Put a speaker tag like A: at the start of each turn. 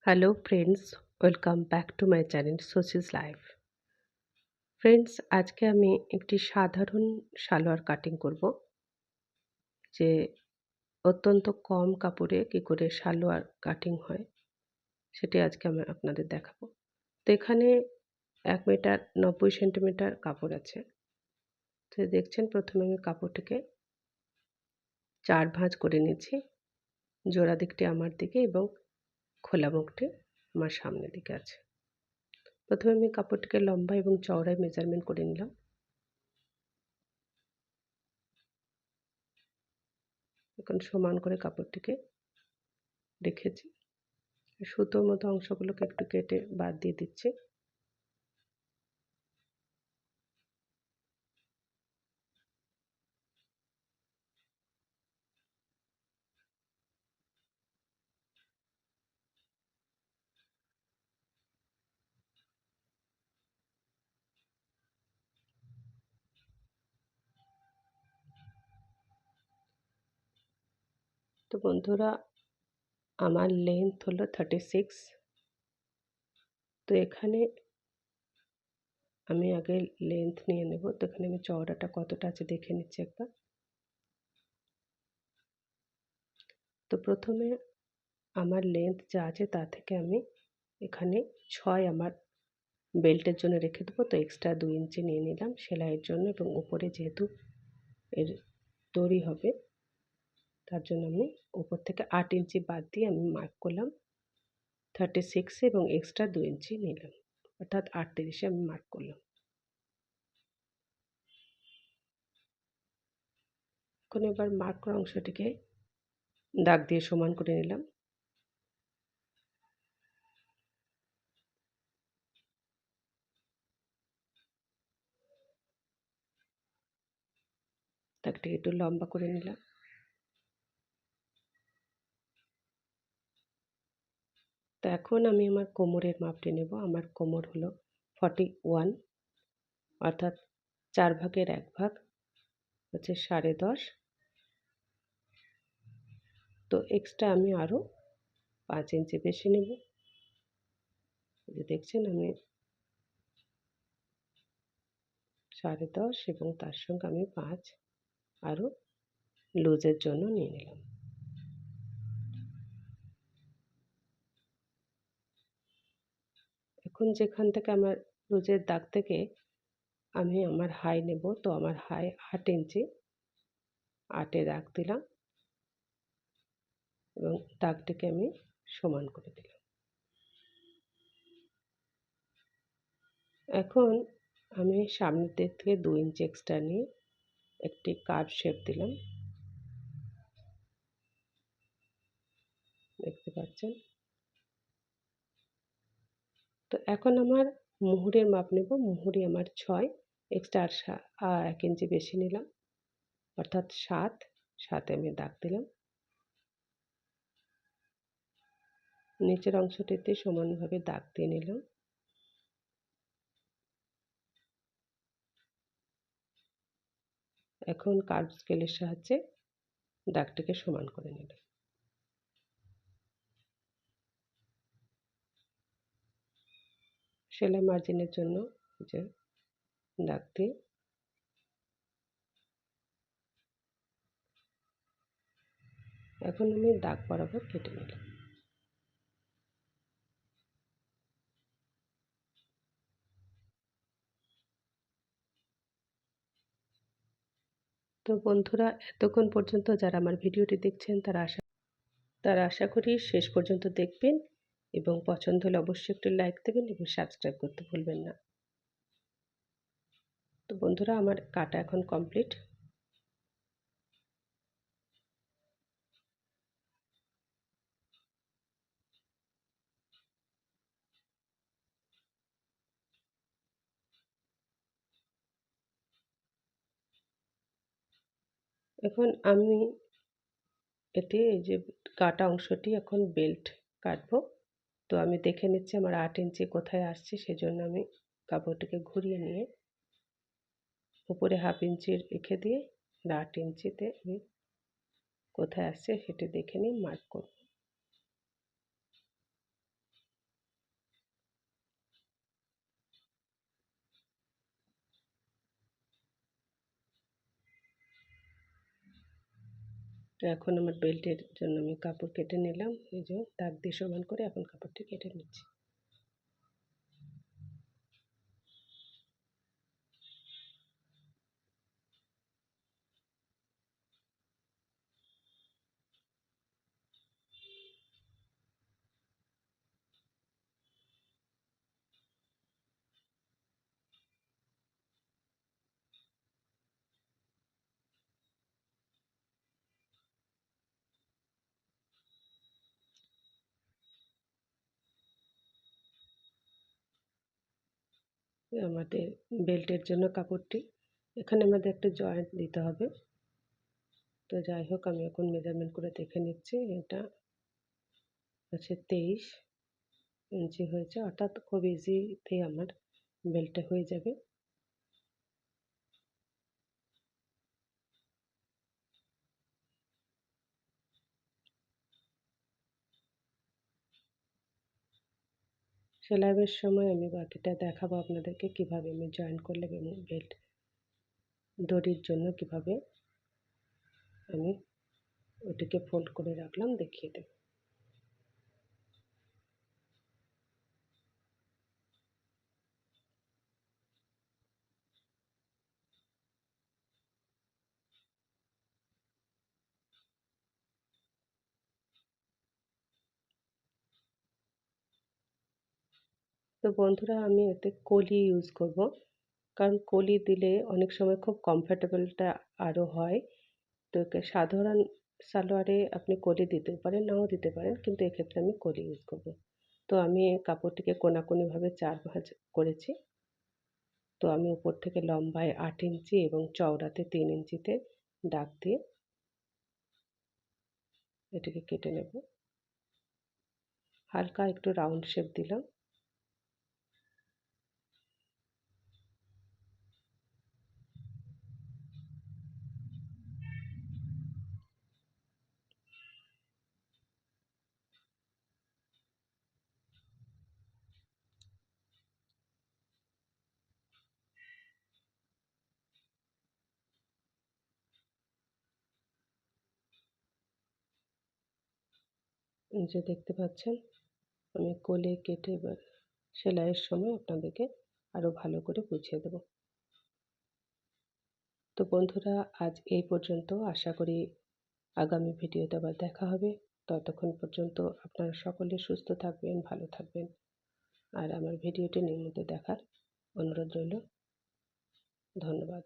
A: Hello friends, welcome back to my channel সোসিস life. Friends, আজকে আমি একটি সাধারণ সালোয়ার কাটিং করব, যে অত্যন্ত কম কাপড়ে কি করে সালোয়ার কাটিং হয় সেটি আজকে আমি আপনাদের দেখাবো। তো এখানে ১ মিটার ৯০ সেন্টিমিটার কাপড় আছে। তো দেখছেন, প্রথমে আমি কাপড়টিকে ৪ ভাঁজ করে নিয়েছি। জোড়া দিকটি আমার দিকে এবং খোলা মুখটি আমার সামনের দিকে আছে। প্রথমে আমি কাপড়টিকে লম্বা এবং চওড়ায় মেজারমেন্ট করে নিলাম। এখন সমান করে কাপড়টিকে রেখেছি। সুতোর মতো অংশগুলোকে একটু কেটে বাদ দিয়ে দিচ্ছি। তো বন্ধুরা, আমার লেন্থ হলো 36। তো এখানে আমি আগে লেন্থ নিয়ে নেব। তো এখানে আমি চওড়াটা কতটা আছে দেখে নিচ্ছি একবার। তো প্রথমে আমার লেন্থ যা আছে তা থেকে আমি এখানে ৬ আমার বেল্টের জন্য রেখে দেবো। তো এক্সট্রা ২ ইঞ্চি নিয়ে নিলাম সেলাইয়ের জন্য, এবং উপরে যেহেতু এর দড়ি হবে তার জন্য আমি উপর থেকে ৮ ইঞ্চি বাদ দিয়ে আমি মার্ক করলাম 36 এবং এক্সট্রা ২ ইঞ্চি নিলাম, অর্থাৎ ৩৮ আমি মার্ক করলাম। এখন এবার মার্ক করা অংশটিকে দাগ দিয়ে সমান করে নিলাম। দাগটিকে একটু লম্বা করে নিলাম। তো এখন আমি আমার কোমরের মাপটি নেব। আমার কোমর হলো 41, অর্থাৎ ৪ ভাগের ১ ভাগ হচ্ছে ১০.৫। তো এক্সট্রা আমি আরও ৫ ইঞ্চি বেশি নেব। এই যে দেখছেন, আমি ১০.৫ এবং তার সঙ্গে আমি ৫ আরও লুজের জন্য নিয়ে নিলাম। এখন যেখান থেকে আমার লুজের দাগ থেকে আমি আমার হাই নেব, তো আমার হাই ৮ ইঞ্চি, ৮-এ দাগ দিলাম এবং দাগটিকে আমি সমান করে দিলাম। এখন আমি সামনের দিক থেকে ২ ইঞ্চি এক্সট্রা নিয়ে একটি কার্ভ শেপ দিলাম, দেখতে পাচ্ছেন। তো এখন আমার মুহুরের মাপ নেব। মুহুরি আমার ৬, এক্সট্রা ১ ইঞ্চি বেশি নিলাম, অর্থাৎ ৭। ৭-এ আমি দাগ দিলাম। নিচের অংশটিতে সমানভাবে দাগ দিয়ে নিলাম। এখন কার্ভ স্কেলের সাহায্যে দাগটিকে সমান করে নিলাম। সেলাই মার্জিনের জন্য যে দাগ দিয়ে এখন আমি দাগ বরাবর কেটে নিলাম। তো বন্ধুরা, এতক্ষণ পর্যন্ত যারা আমার ভিডিওটি দেখছেন তারা আশা করি শেষ পর্যন্ত দেখবেন, এবং পছন্দ হলে অবশ্যই একটু লাইক দেবেন এবং সাবস্ক্রাইব করতে ভুলবেন না। তো বন্ধুরা, আমার কাটা এখন কমপ্লিট। এখন আমি এই যে কাটা অংশটি এখন বেল্ট কাটবো। তো আমি দেখে নিচ্ছি আমার ৮ ইঞ্চি কোথায় আসছে, সেজন্য আমি কাপড়টিকে ঘুরিয়ে নিয়ে উপরে 1/2 ইঞ্চি রেখে দিয়ে ৮ ইঞ্চিতে আমি কোথায় আসছে সেটি দেখে নিয়ে মার্ক করব। তো এখন আমার বেল্টের জন্য আমি কাপড় কেটে নিলাম, এই যে দাগ দিয়ে সমান করে এখন কাপড়টি কেটে নিচ্ছি। আমাদের বেল্টের জন্য কাপড়টি, এখানে আমাদের একটা জয়েন্ট দিতে হবে। তো যাই হোক, আমি এখন মেজারমেন্ট করে দেখে নিচ্ছি। এটা হচ্ছে 23 ইঞ্চি হয়েছে, অর্থাৎ খুব ইজিতেই আমার বেল্টটা হয়ে যাবে। সেলাইয়ের সময় আমি বাকিটা দেখাবো আপনাদেরকে কিভাবে আমি জয়েন করলে এবং বেল্ট দড়ির জন্য কিভাবে আমি ওটিকে ফোল্ড করে রাখলাম দেখিয়ে দেব। তো বন্ধুরা, আমি এতে কলি ইউজ করব, কারণ কলি দিলে অনেক সময় খুব কমফোর্টেবলটা আরও হয়। তো সাধারণ সালোয়ারে আপনি কলি দিতে পারেন, নাও দিতে পারেন, কিন্তু এক্ষেত্রে আমি কলি ইউজ করব। তো আমি কাপড়টিকে কোনাকুনিভাবে 4 ভাঁজ করেছি। তো আমি উপর থেকে লম্বায় 8 ইঞ্চি এবং চওড়াতে 3 ইঞ্চিতে দাগ দিয়ে এটিকে কেটে নেব। হালকা একটু রাউন্ড শেপ দিলাম। এই যে দেখতে পাচ্ছেন, আমি কোলে কেটে এবার সেলাইয়ের সময় আপনাদেরকে আরও ভালো করে বুঝিয়ে দেব। তো বন্ধুরা, আজ এই পর্যন্ত। আশা করি আগামী ভিডিওতে আবার দেখা হবে। ততক্ষণ পর্যন্ত আপনারা সকলে সুস্থ থাকবেন, ভালো থাকবেন। আর আমার ভিডিওটি নিয়মিত দেখার অনুরোধ রইল। ধন্যবাদ।